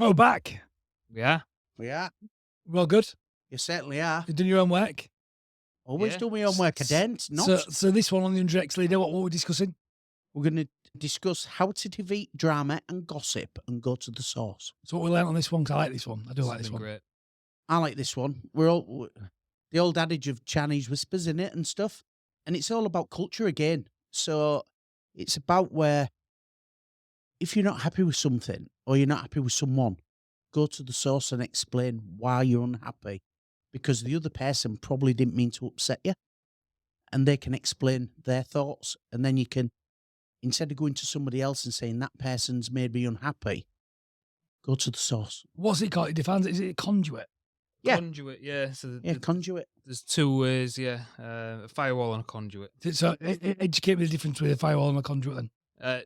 Well, back. Yeah. We are. Well, good. You certainly are. You're doing your own work. Always Yeah. do my homework. I don't. Not. So this one on the 100X leader, what we're discussing? We're going to discuss how to defeat drama and gossip and go to the source. So what we learned on this one, because I like this one. I do This like has this been one. great. I like this one. The old adage of Chinese whispers in it and stuff. And it's all about culture again. So it's about where if you're not happy with something or you're not happy with someone, go to the source and explain why you're unhappy. Because the other person probably didn't mean to upset you. And they can explain their thoughts. And then you can, instead of going to somebody else and saying that person's made me unhappy, go to the source. What's it called? It defines it. Is it a conduit? Yeah. Conduit, yeah. So Conduit. there's two ways, yeah. A firewall and a conduit. So educate me the difference between a firewall and a conduit then.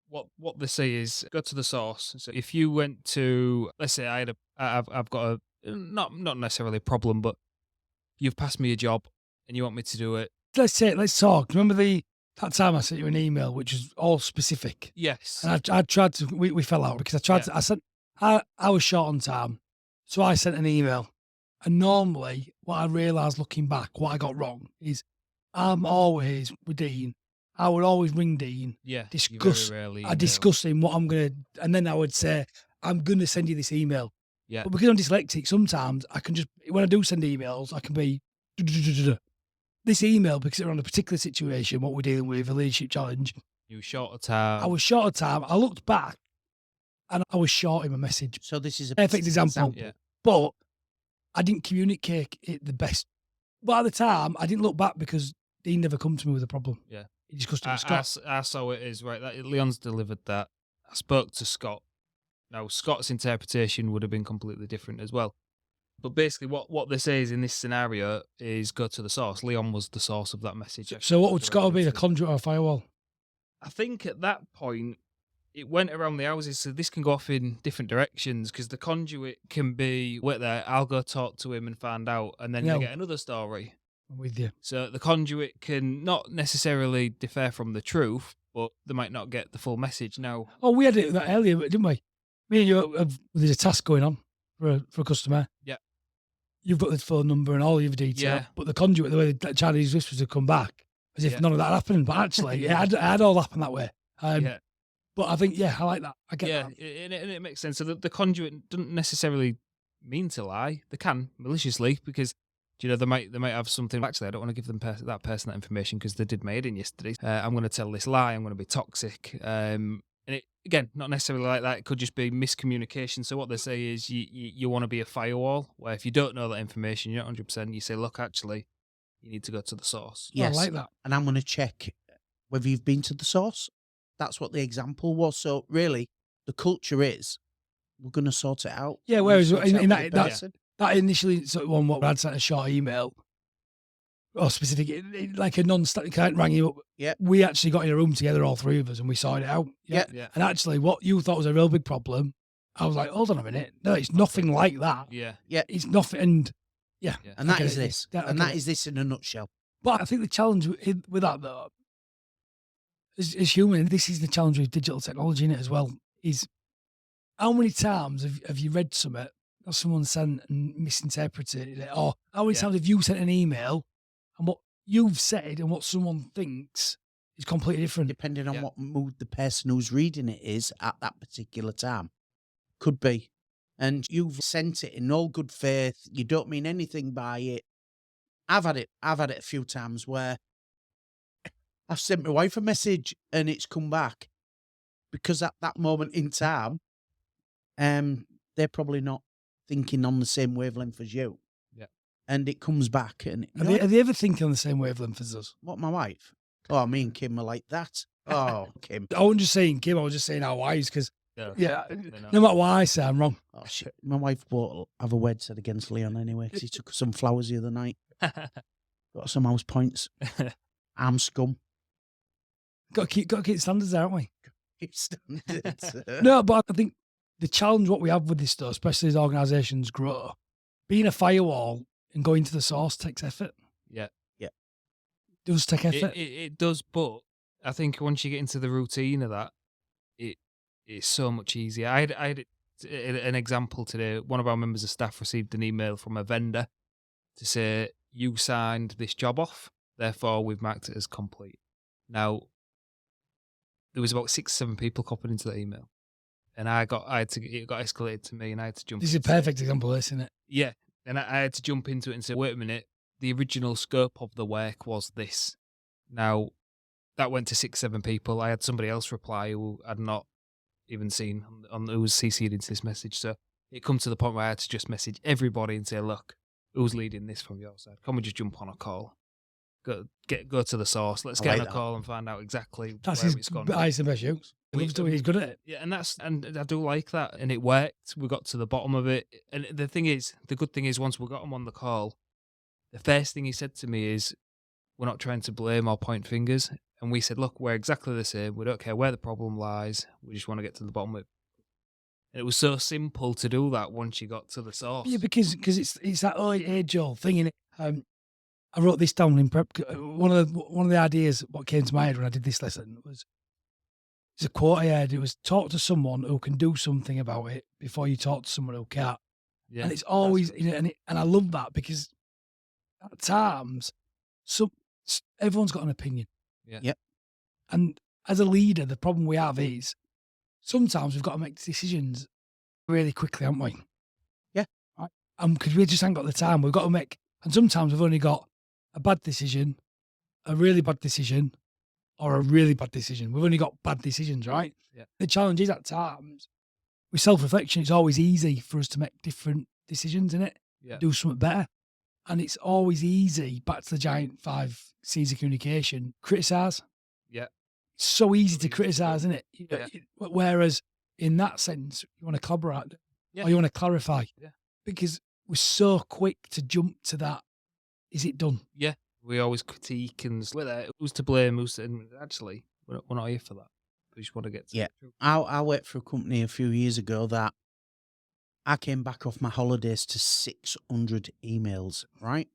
What they say is go to the source. So if you went to, let's say I've got a not necessarily a problem, but you've passed me a job and you want me to do it. Let's talk. Remember that time I sent you an email which was all specific? Yes. And I tried to, we fell out because I was short on time. So I sent an email. And normally what I realised looking back, what I got wrong is I'm always with Dean. I would always ring Dean. Yeah. Discuss. Very rarely I discuss him what I'm going to, and then I would say, I'm going to send you this email. Yeah. But because I'm dyslexic, sometimes I can just, when I do send emails, I can be, this email, because it's around a particular situation, what we're dealing with, a leadership challenge. You were short of time. I was short of time. I looked back and I was short in my message. So this is a Perfect example. Yeah. But I didn't communicate it the best. But at the time, I didn't look back because Dean never come to me with a problem. Yeah. He discussed it with Scott. I saw it is right. Leon's delivered that. I spoke to Scott. Now, Scott's interpretation would have been completely different as well. But basically, what they say is in this scenario is go to the source. Leon was the source of that message. So what would Scott be, a conduit or a firewall? I think at that point, it went around the houses, so this can go off in different directions because the conduit can be, wait there, I'll go talk to him and find out, and then you get another story. I'm with you. So the conduit can not necessarily differ from the truth, but they might not get the full message now. Oh, we had it that earlier, didn't we? Me and you, there's a task going on for a customer. Yeah. You've got the phone number and all your detail, but the conduit, the way the Chinese whispers have come back, as if none of that happened. But actually, it had all happened that way. But I think, I like that. I get that. And it makes sense. So the conduit doesn't necessarily mean to lie. They can maliciously because they might have something. Actually, I don't want to give them that person that information because they did my head in yesterday. I'm going to tell this lie. I'm going to be toxic. And it, again, not necessarily like that. It could just be miscommunication. So what they say is you want to be a firewall where if you don't know that information, you're not 100%. You say, look, actually, you need to go to the source. Yes, I like that. And I'm going to check whether you've been to the source. That's what the example was. So really, the culture is we're going to sort it out. Yeah, whereas in that initially sort of one, what I'd sent a short email or specific, like a non-static client rang you up. Yeah, we actually got in a room together, all three of us, and we sorted it out. Yeah. And actually, what you thought was a real big problem, I was like, hold on a minute, no, it's nothing like that. Yeah, it's nothing, and and that is this, and that is this in a nutshell. But I think the challenge with that though, as human, this is the challenge with digital technology in it as well, is how many times have you read something or someone sent and misinterpreted it, or how many times have you sent an email and what you've said and what someone thinks is completely different? Depending on what mood the person who's reading it is at that particular time. Could be. And you've sent it in all good faith. You don't mean anything by it. I've had it a few times where I've sent my wife a message and it's come back because at that moment in time, they're probably not thinking on the same wavelength as you. Yeah. And it comes back. And are they ever thinking on the same wavelength as us? What, my wife? Oh, me and Kim are like that. Oh, Kim. I wasn't just saying Kim, I was just saying our wives because, no matter what I say, I'm wrong. Oh, shit. My wife won't have a word said against Leon anyway because he took some flowers the other night. Got some house points. I'm scum. Got to keep standards, aren't we? Keep standards. No, but I think the challenge what we have with this stuff, especially as organisations grow, being a firewall and going to the source takes effort. Yeah. It does take effort. It does, but I think once you get into the routine of that, it's so much easier. I had it An example today, one of our members of staff received an email from a vendor to say, you signed this job off, therefore we've marked it as complete. Now, there was about 6, 7 people copied into the email. And it got escalated to me and I had to jump This is a into it. perfect example of this, isn't it? Yeah. And I had to jump into it and say, wait a minute, the original scope of the work was this. Now, that went to 6, 7 people. I had somebody else reply who I'd not even seen on who was CC'd into this message. So it come to the point where I had to just message everybody and say, look, who's leading this from your side? Can we just jump on a call? Go to the source. Let's I get like on a that. call and find out exactly That's where his it's gone. highest and best use. He's good at it. Yeah, and I do like that, and it worked. We got to the bottom of it, and the good thing is, once we got him on the call, the first thing he said to me is, "We're not trying to blame or point fingers," and we said, "Look, we're exactly the same. We don't care where the problem lies. We just want to get to the bottom of it." And it was so simple to do that once you got to the source. Yeah, because it's that age old thing, innit? I wrote this down in prep. One of the ideas what came to my head when I did this lesson was it's a quote I heard. It was talk to someone who can do something about it before you talk to someone who can't. Yeah, And it's always and I love that because at times everyone's got an opinion. Yeah. Yep. And as a leader, the problem we have is sometimes we've got to make decisions really quickly, haven't we? Yeah. Right? Because we just haven't got the time. We've got to make, and sometimes we've only got a bad decision, a really bad decision, or a really bad decision. We've only got bad decisions, right? Yeah. The challenge is at times with self-reflection, it's always easy for us to make different decisions in it, Yeah. do something better. And it's always easy, back to the giant 5 C's of communication, criticise. Yeah. It's so easy So to easy to criticise, do. isn't it? Yeah. Whereas in that sense, you want to collaborate Yeah. or you want to clarify. Yeah. Because we're so quick to jump to that. Is it done? Yeah. We always critique and split there. Who's to blame? And actually, we're not here for that. We just want to get to Yeah. the truth. I worked for a company a few years ago that I came back off my holidays to 600 emails, right?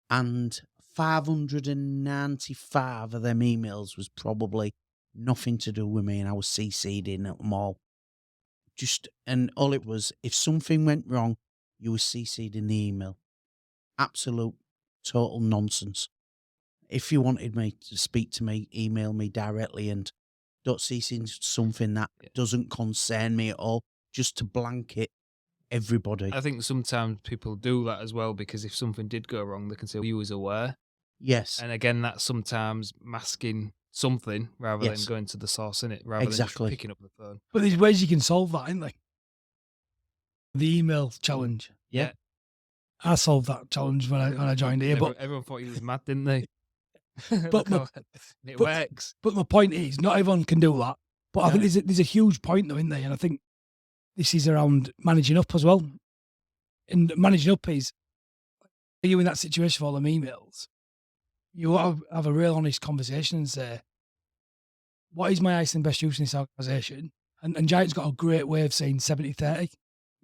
And 595 of them emails was probably nothing to do with me, and I was CC'd in at them all. And all it was, if something went wrong, you were CC'd in the email. Absolute, total nonsense. If you wanted me to speak to me, email me directly and don't CC in something that doesn't concern me at all, just to blanket everybody. I think sometimes people do that as well because if something did go wrong, they can say, well, you was aware. Yes. And again, that's sometimes masking something rather Yes. than going to the source, innit? Rather Exactly. than just picking up the phone. But there's ways you can solve that, isn't there? The email challenge. Yeah. I solved that challenge when I joined here. Everyone thought he was mad, didn't they? But it works. But my point is, not everyone can do that. But I No. think there's a huge point though, isn't there? And I think this is around managing up as well. And managing up is, are you in that situation for all them emails? You want to have a real honest conversation and say, what is my highest and best use in this organisation? And Giant's got a great way of saying 70-30.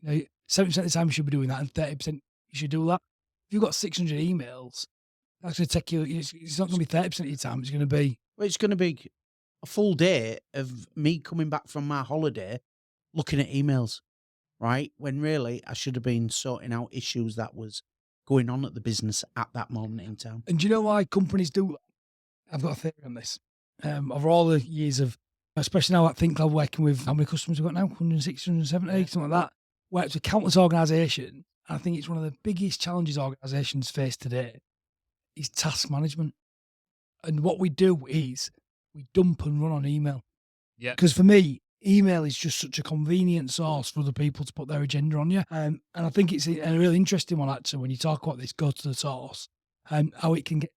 You know, 70% of the time you should be doing that and 30% you should do that. If you've got 600 emails, that's going to take you, it's not going to be 30% of your time. It's going to be, Well, it's going to be a full day of me coming back from my holiday looking at emails, right? When really I should have been sorting out issues that was going on at the business at that moment in time. and do you know why companies do that? I've got a theory on this. Over all the years of, especially now at Think Cloud, working with, how many customers we've got now? 160, 170, something like that. Worked with countless organisations. And I think it's one of the biggest challenges organisations face today is task management. And what we do is we dump and run on email. Yeah. Because for me, email is just such a convenient source for other people to put their agenda on you. And I think it's a really interesting one, actually, when you talk about this, go to the source, how it can get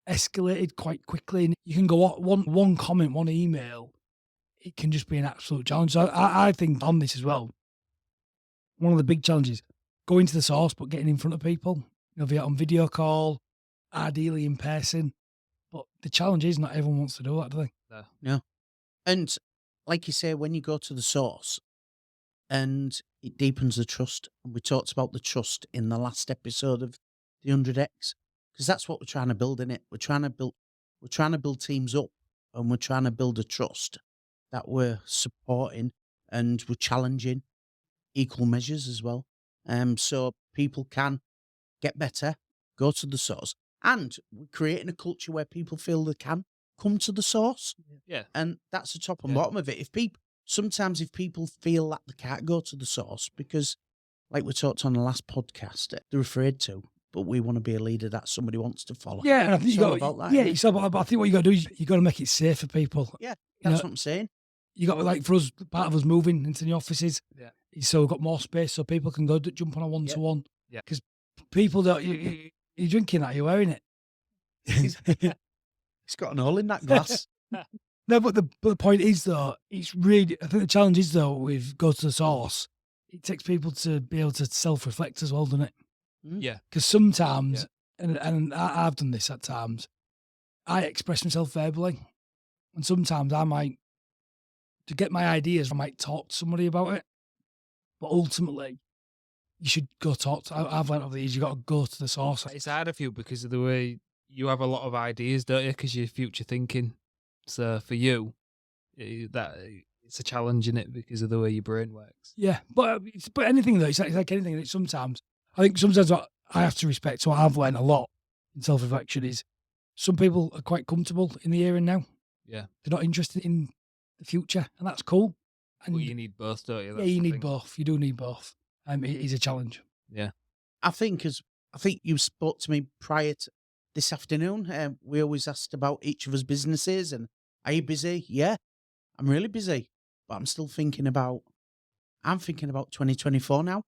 escalated quite quickly. And you can go one comment, one email, it can just be an absolute challenge. So I think on this as well, one of the big challenges, going to the source, but getting in front of people, be it on video call, ideally in person. But the challenge is not everyone wants to do that, do they? No. And like you say, when you go to the source and it deepens the trust, and we talked about the trust in the last episode of the 100X, because that's what we're trying to build in it. We're trying to build teams up, and we're trying to build a trust that we're supporting and we're challenging equal measures as well. So people can get better, go to the source, and we're creating a culture where people feel they can come to the source. Yeah. And that's the top and Yeah. bottom of it. Sometimes if people feel that they can't go to the source because, like we talked on the last podcast, they're afraid to. But we want to be a leader that somebody wants to follow. Yeah, and I think It's you all got about that, yeah, innit? it's all about, but I think what you got to do is you got to make it safe for people. Yeah, You that's know, what I'm saying. you got to, like, for us, part of us moving into the offices, Yeah. so we've got more space so people can go jump on a one-to-one. Yeah. Because people don't, you're drinking that, you're wearing it. It's got an hole in that glass. No, but the point is, though, it's really, I think the challenge is, though, with go to the source, it takes people to be able to self-reflect as well, doesn't it? Yeah. Because sometimes, and I've done this at times, I express myself verbally, and sometimes I might, to get my ideas, I might talk to somebody about it, but ultimately, you should go talk to, I've learned over the years, you got to go to the source. It's harder for you because of the way you have a lot of ideas, don't you? Because you're future thinking. So for you, it's a challenge in it because of the way your brain works. Yeah, but anything though, it's like anything. It's sometimes, I think sometimes what I have to respect, what I've learned a lot in self-reflection is some people are quite comfortable in the here and now. Yeah. They're not interested in the future, and that's cool. And But you need both, don't you? yeah, you need both. You do need both. It is a challenge. Yeah. I think you spoke to me prior to this afternoon. We always asked about each of us businesses and are you busy? Yeah, I'm really busy, but I'm thinking about 2024 now.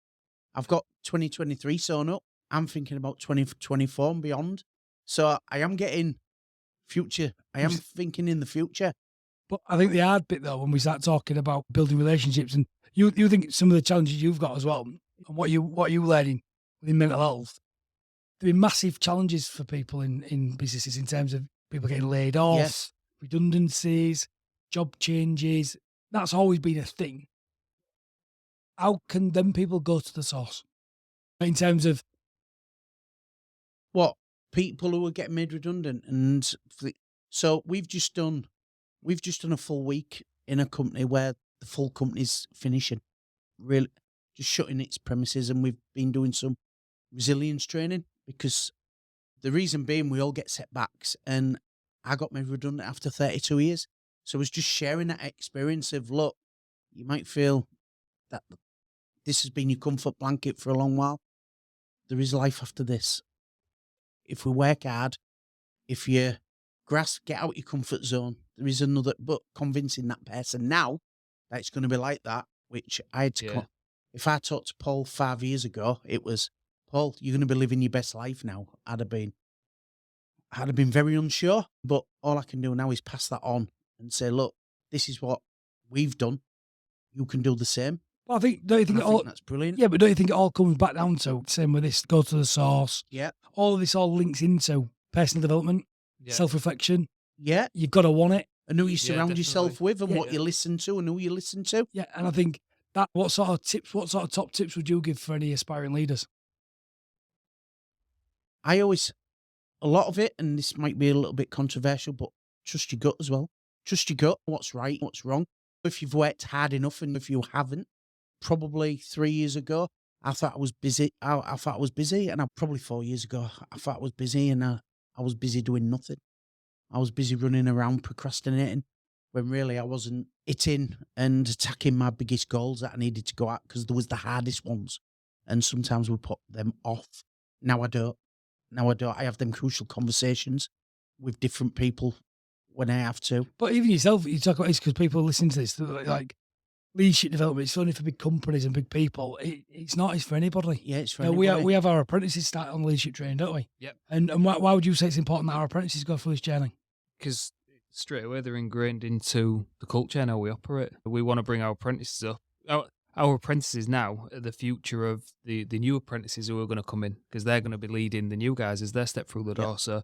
I've got 2023 sewn up. I'm thinking about 2024 and beyond. So I am getting future. I am thinking in the future. But I think the hard bit though, when we start talking about building relationships, and you think some of the challenges you've got as well, and what you learning within mental health, there be massive challenges for people in businesses in terms of people getting laid off, Yes. redundancies, job changes. That's always been a thing. How can them people go to the source in terms of What people who are getting made redundant, and so we've just done a full week in a company where the full company's finishing, really just shutting its premises, and we've been doing some resilience training because the reason being we all get setbacks, and I got made redundant after 32 years. So I was just sharing that experience of, look, you might feel that this has been your comfort blanket for a long while. There is life after this. If we work hard, if you get out your comfort zone, there is another, but convincing that person now that it's going to be like that, which I had to, if I talked to Paul 5 years ago, it was, Paul, you're going to be living your best life now. I'd have been very unsure, but all I can do now is pass that on and say, look, this is what we've done. You can do the same. well, don't you think And I think that's brilliant. Yeah, but don't you think it all comes back down to same with this, go to the source? Yeah. All of this all links into personal development, self-reflection. Yeah. You've got to want it. And who you surround yourself with and Yeah. what you listen to and who you listen to. Yeah, and I think that what sort of top tips would you give for any aspiring leaders? A lot of it, and this might be a little bit controversial, but trust your gut as well. Trust your gut, what's right, what's wrong. If you've worked hard enough, and if you haven't, probably 3 years ago, I thought I was busy. I thought I was busy, and probably 4 years ago, I thought I was busy, and I was busy doing nothing. I was busy running around procrastinating, when really I wasn't hitting and attacking my biggest goals that I needed to go at, because there was the hardest ones, and sometimes we put them off. Now I don't. I have them crucial conversations with different people when I have to. But even yourself, you talk about this because people listen to this, they're like leadership development, it's only for big companies and big people. It's not, it's for anybody. Yeah, it's for You know, anybody. we have our apprentices start on leadership training, don't we? Yep. And why would you say it's important that our apprentices go through this journey? Because straight away they're ingrained into the culture and how we operate. We want to bring our apprentices up. Our apprentices now are the future of the new apprentices who are going to come in, because they're going to be leading the new guys as they step through the door. So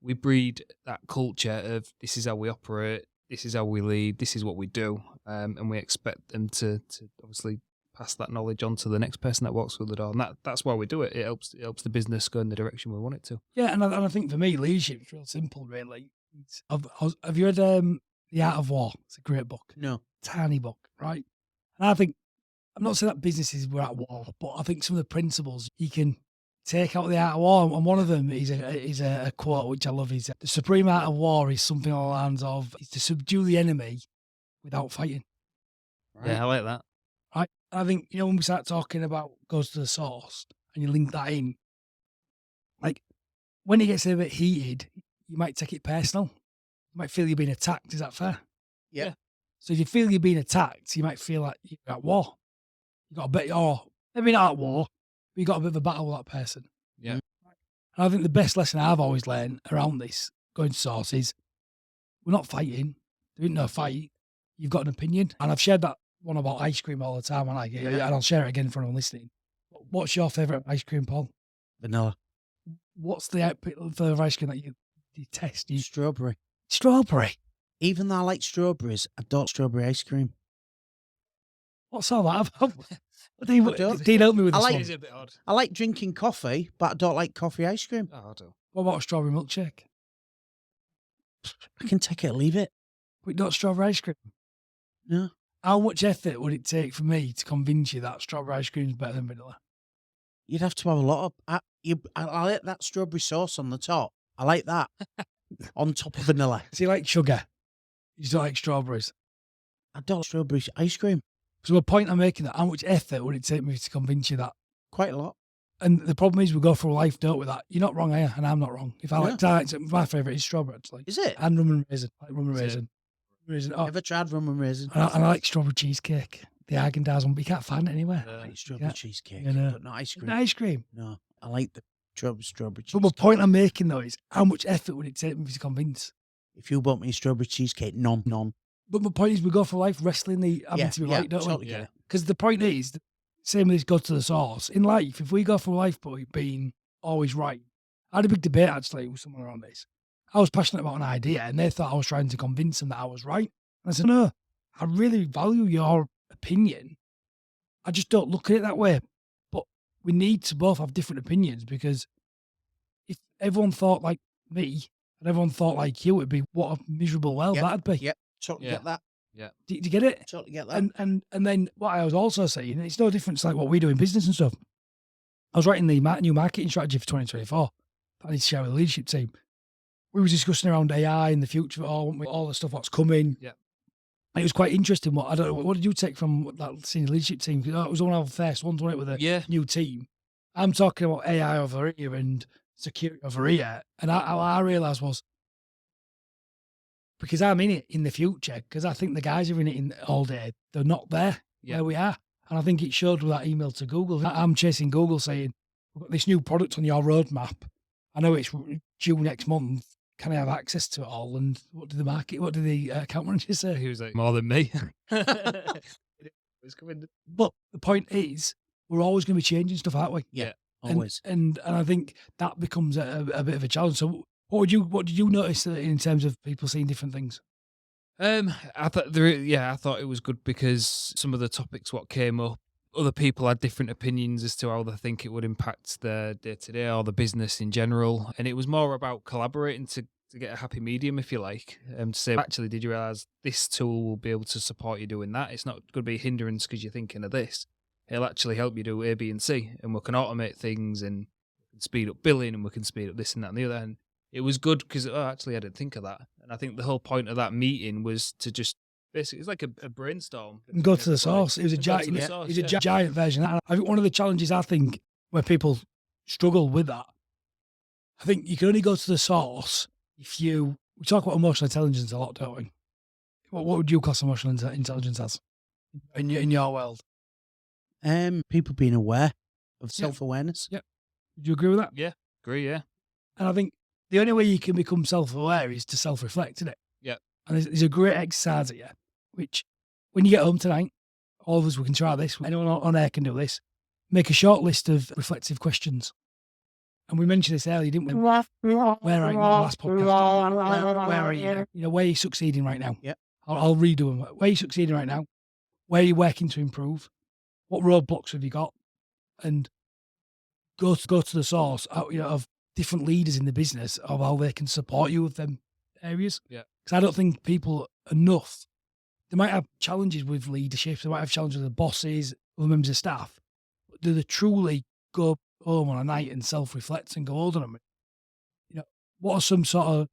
we breed that culture of this is how we operate, this is how we lead, this is what we do, and we expect them to obviously pass that knowledge on to the next person that walks through the door. And that's why we do it. It helps the business go in the direction we want it to. Yeah, and I think for me, leadership is real simple, really. Have you read The Art of War? It's a great book. No. Tiny book, right? And I think I'm not saying that businesses were at war, but I think some of the principles you can take out of the art of war, and one of them is a quote which I love: is the supreme art of war is something along the lines of is to subdue the enemy without fighting. Right? Yeah, I like that. Right? I think when we start talking about goes to the source, and you link that in, like when it gets a bit heated, you might take it personal. You might feel you're being attacked. Is that fair? Yeah. So if you feel you're being attacked, you might feel like you're at war. You got a bit, or maybe not at war, but you got a bit of a battle with that person. Yeah. And I think the best lesson I've always learned around this, going to source, is we're not fighting. There ain't no fight. You've got an opinion. And I've shared that one about ice cream all the time, and I'll share it again for anyone listening. What's your favourite ice cream, Paul? Vanilla. What's the flavour of ice cream that you detest? Strawberry. Strawberry. Even though I like strawberries, I don't strawberry ice cream. What's all that about? Dean, don't. help me with I this like- one. It is a bit odd. I like drinking coffee, but I don't like coffee ice cream. Oh, I do. What about a strawberry milkshake? I can take it or leave it. But not strawberry ice cream. No. How much effort would it take for me to convince you that strawberry ice cream is better than vanilla? You'd have to have a lot of. I like that strawberry sauce on the top. I like that on top of vanilla. So you like sugar? You just don't like strawberries? I don't like strawberry ice cream. So the point I'm making that how much effort would it take me to convince you that? Quite a lot. And the problem is we go through life, don't we? With that. You're not wrong, are you? And I'm not wrong. If I Yeah. like my favourite is strawberry, actually. Is it? And rum and raisin. I like rum and Is it? raisin. Raisin. Oh, Never tried rum and raisin. and I like strawberry cheesecake. The Haagen-Dazs one, but you can't find it anywhere. I like strawberry Yeah. cheesecake, Yeah, no. but not ice cream. Ice cream. No, I like the strawberry But the cheesecake. point I'm making though is how much effort would it take me to convince? If you bought me a strawberry cheesecake, none. But my point is we go for life wrestling the having to be right, don't totally we? get it. Because the point is, same with this go to the source. In life, if we go for life by being always right, I had a big debate actually with someone around this. I was passionate about an idea and they thought I was trying to convince them that I was right. And I said, no, I really value your opinion. I just don't look at it that way. But we need to both have different opinions because if everyone thought like me and everyone thought like you, it'd be what a miserable world Yep, that'd be. Yep, totally Yeah. get that. Do you get it? Totally get that. And then what I was also saying, it's no different to like what we do in business and stuff. I was writing the new marketing strategy for 2024. I need to share with the leadership team. We were discussing around AI in the future, all the stuff what's coming. Yeah. And it was quite interesting. What did you take from that senior leadership team? 'Cause, it was one of the first ones, wasn't it, with a Yeah. new team. I'm talking about AI over here and security over here. And I realised was because I'm in it in the future, because I think the guys are in it all day, they're not there Yeah. where we are. And I think it showed with that email to Google. I'm chasing Google saying, we've got this new product on your roadmap. I know it's due next month. Can I have access to it all? And what did the account manager say? He was like, more than me. It's coming. But the point is, we're always going to be changing stuff, aren't we? Yeah, And- always. And I think that becomes a bit of a challenge. So what did you notice in terms of people seeing different things? I thought it was good because some of the topics what came up, other people had different opinions as to how they think it would impact their day to day or the business in general, and it was more about collaborating to get a happy medium, if you like, to say, actually, did you realize this tool will be able to support you doing that? It's not going to be a hindrance because you're thinking of this. It'll actually help you do A, B, and C, and we can automate things and speed up billing, and we can speed up this and that and the other. And it was good because actually I didn't think of that. And I think the whole point of that meeting was to just basically, it's like a brainstorm. And go to the source. It was a And go to giant. the source, It's a yeah. giant version. And I think one of the challenges I think where people struggle with that, I think you can only go to the source if we talk about emotional intelligence a lot, don't we? What would you class emotional intelligence as in your world? People being aware of self-awareness. Would you agree with that? Yeah, agree, yeah. And I think the only way you can become self-aware is to self-reflect, isn't it? Yeah. And there's a great exercise here, which when you get home tonight, all of us, we can try this. Anyone on air can do this. Make a short list of reflective questions. And we mentioned this earlier, didn't we? Where are you? Last podcast. Where are you? Where are you succeeding right now? Yeah. I'll redo them. Where are you succeeding right now? Where are you working to improve? What roadblocks have you got? And go to the source of different leaders in the business of how they can support you with them areas. Yeah. Because I don't think people enough, they might have challenges with leadership, they might have challenges with the bosses, other members of staff, do they truly go home on a night and self-reflect and go, hold on a minute, you know, what are some sort of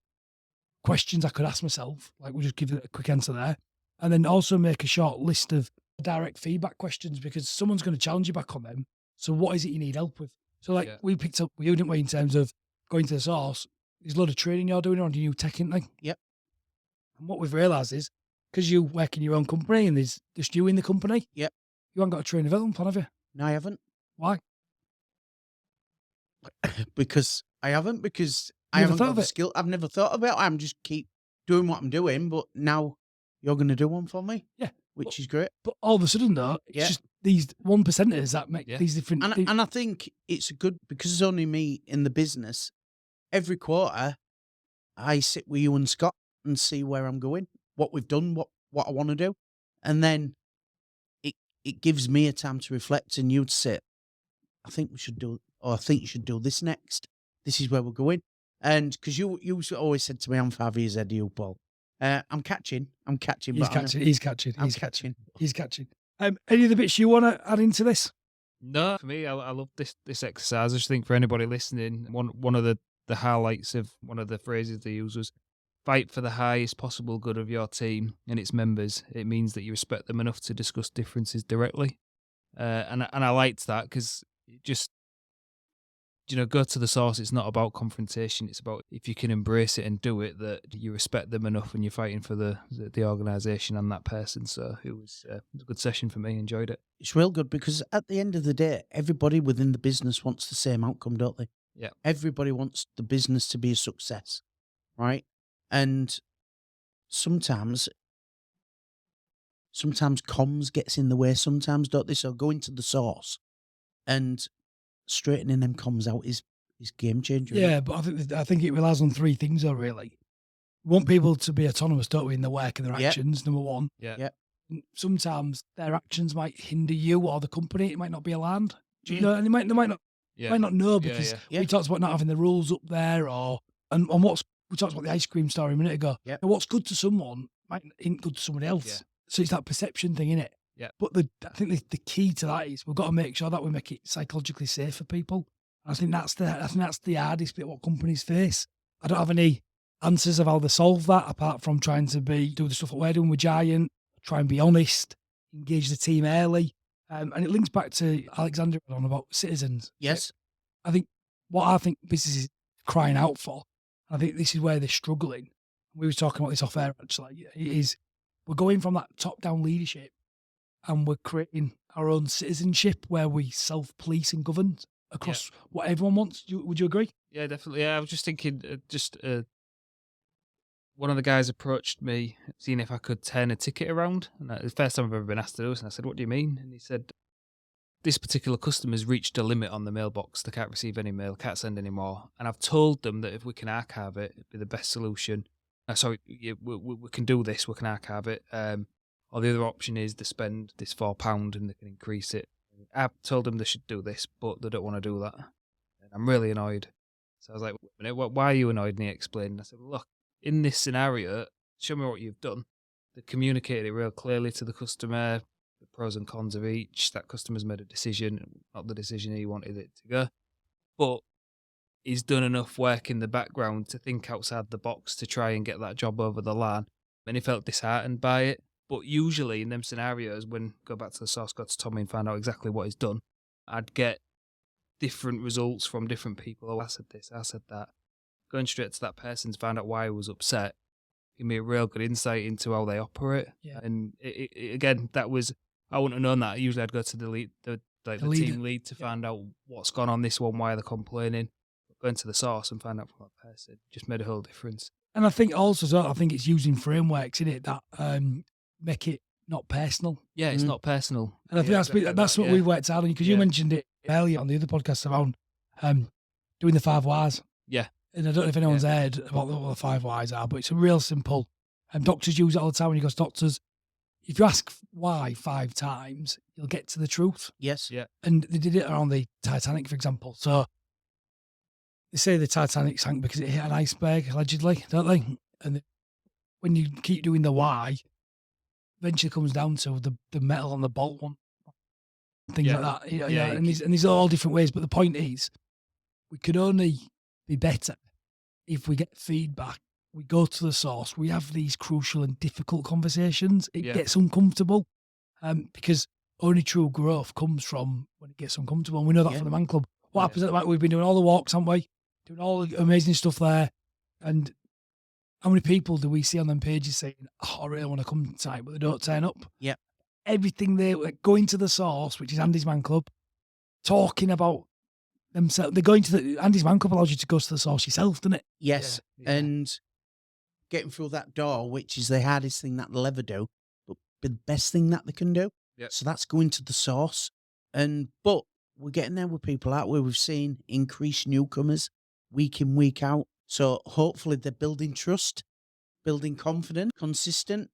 questions I could ask myself? Like, we'll just give it a quick answer there. And then also make a short list of direct feedback questions, because someone's going to challenge you back on them. So what is it you need help with? So like we picked up with you, didn't we, in terms of going to the source, there's a lot of training you're doing on your new tech thing. Yep. And what we've realised is, because you work in your own company and there's just you in the company, Yep. you haven't got a training development plan, have you? No, I haven't. Why? Because I haven't, because I Never haven't thought got of the it. skill. I've never thought of it. I'm just keep doing what I'm doing, but now you're going to do one for me. Yeah. Which is great. But all of a sudden, though, it's just these 1%ers that make these different... And I think it's good, because it's only me in the business. Every quarter, I sit with you and Scott and see where I'm going, what we've done, what I want to do. And then it gives me a time to reflect, and you'd say, I think we should do, or I think you should do this next. This is where we're going. And because you always said to me, I'm 5 years ahead of you, Paul. I'm catching. He's catching. I'm catching. Any of the bits you want to add into this? No, for me, I love this exercise. I just think for anybody listening, one of the highlights of one of the phrases they use was, fight for the highest possible good of your team and its members. It means that you respect them enough to discuss differences directly. And I liked that, because it just, go to the source. It's not about confrontation. It's about, if you can embrace it and do it, that you respect them enough and you're fighting for the organisation and that person. So it was a good session for me. Enjoyed it. It's real good, because at the end of the day, everybody within the business wants the same outcome, don't they? Yeah. Everybody wants the business to be a success, right? And sometimes comms gets in the way, sometimes, don't they? So going to the source and straightening them comms out is game changer. Yeah, but I think it relies on three things, though, really. We want people to be autonomous, don't we, in their work and their actions, number one. Yeah. Sometimes their actions might hinder you or the company. It might not be aligned. Do you know? And they might not know, because we talked about not having the rules up there, and we talked about the ice cream story a minute ago. Yeah. And what's good to someone might ain't good to somebody else. Yeah. So it's that perception thing, innit? Yeah. But I think the key to that is we've got to make sure that we make it psychologically safe for people. I think that's the hardest bit what companies face. I don't have any answers of how they solve that, apart from trying to do the stuff that we're doing with Giant, try and be honest, engage the team early. And it links back to Alexander on about citizens. Yes. I think businesses crying out for, I think this is where they're struggling. We were talking about this off air, actually. It is, we're going from that top-down leadership and we're creating our own citizenship where we self-police and govern across what everyone wants. Would you agree? Yeah, definitely. Yeah, I was just thinking, one of the guys approached me, seeing if I could turn a ticket around. And the first time I've ever been asked to do this, and I said, "What do you mean?" And he said, "This particular customer's reached a limit on the mailbox. They can't receive any mail, can't send any more. And I've told them that if we can archive it, it'd be the best solution. We can do this. We can archive it. Or the other option is they spend this £4 and they can increase it. I've told them they should do this, but they don't want to do that. And I'm really annoyed." So I was like, "Wait a minute, why are you annoyed?" And he explained. I said, "Look, in this scenario, show me what you've done." They communicated it real clearly to the customer, the pros and cons of each. That customer's made a decision, not the decision he wanted it to go. But he's done enough work in the background to think outside the box to try and get that job over the line. And he felt disheartened by it. But usually in them scenarios, when go back to the source, go to Tommy and find out exactly what he's done, I'd get different results from different people. "Oh, I said this, I said that." Going straight to that person to find out why he was upset give me a real good insight into how they operate. Yeah. And again, that was, I wouldn't have known that. Usually I'd go to the team lead to find out what's gone on this one, why they're complaining. Going to the source and find out from that person just made a whole difference. And I think also, it's using frameworks in it that make it not personal. Yeah, it's not personal. And I think that's what we've worked out on, because you mentioned it earlier on the other podcast around doing the 5 whys. Yeah. And I don't know if anyone's heard about what the 5 whys are, but it's a real simple. Doctors use it all the time when you go to doctors. If you ask why 5 times, you'll get to the truth. Yes. Yeah. And they did it around the Titanic, for example. So they say the Titanic sank because it hit an iceberg, allegedly, don't they? And when you keep doing the why, eventually comes down to the metal on the bolt one. things Yeah. like that. Yeah, And these are all different ways. But the point is, we could only be better if we get feedback. We go to the source. We have these crucial and difficult conversations. It Yeah. gets uncomfortable, because only true growth comes from when it gets uncomfortable. And we know that Yeah. from the Man Club. What Yeah. happens at the Man? We've been doing all the walks, haven't we? Doing all the amazing stuff there. And how many people do we see on them pages saying, "Oh, I really want to come tonight," but they don't turn up? Yep. Everything they going to the source, which is Andy's Man Club, talking about themselves. They're going to Andy's Man Club allows you to go to the source yourself, doesn't it? Yes. Yeah. And getting through that door, which is the hardest thing that they'll ever do, but the best thing that they can do. Yep. So that's going to the source. But we're getting there with people out where we've seen increased newcomers week in, week out. So hopefully they're building trust, building confidence, consistent,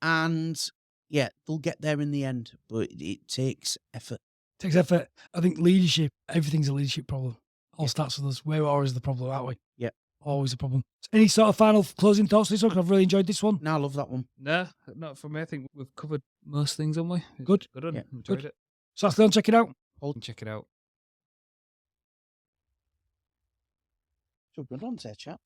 and yeah, they'll get there in the end. But it takes effort. It takes effort. I think leadership, everything's a leadership problem. All Yeah. starts with us. We're always the problem, aren't we? Yeah. Always the problem. Any sort of final closing thoughts this one? 'Cause I've really enjoyed this one. No, I love that one. No, not for me. I think we've covered most things, haven't we? It's Good. Good one. Yeah. Enjoyed Good. it. So that's done. Check it out. Check it out. So good on there, chaps.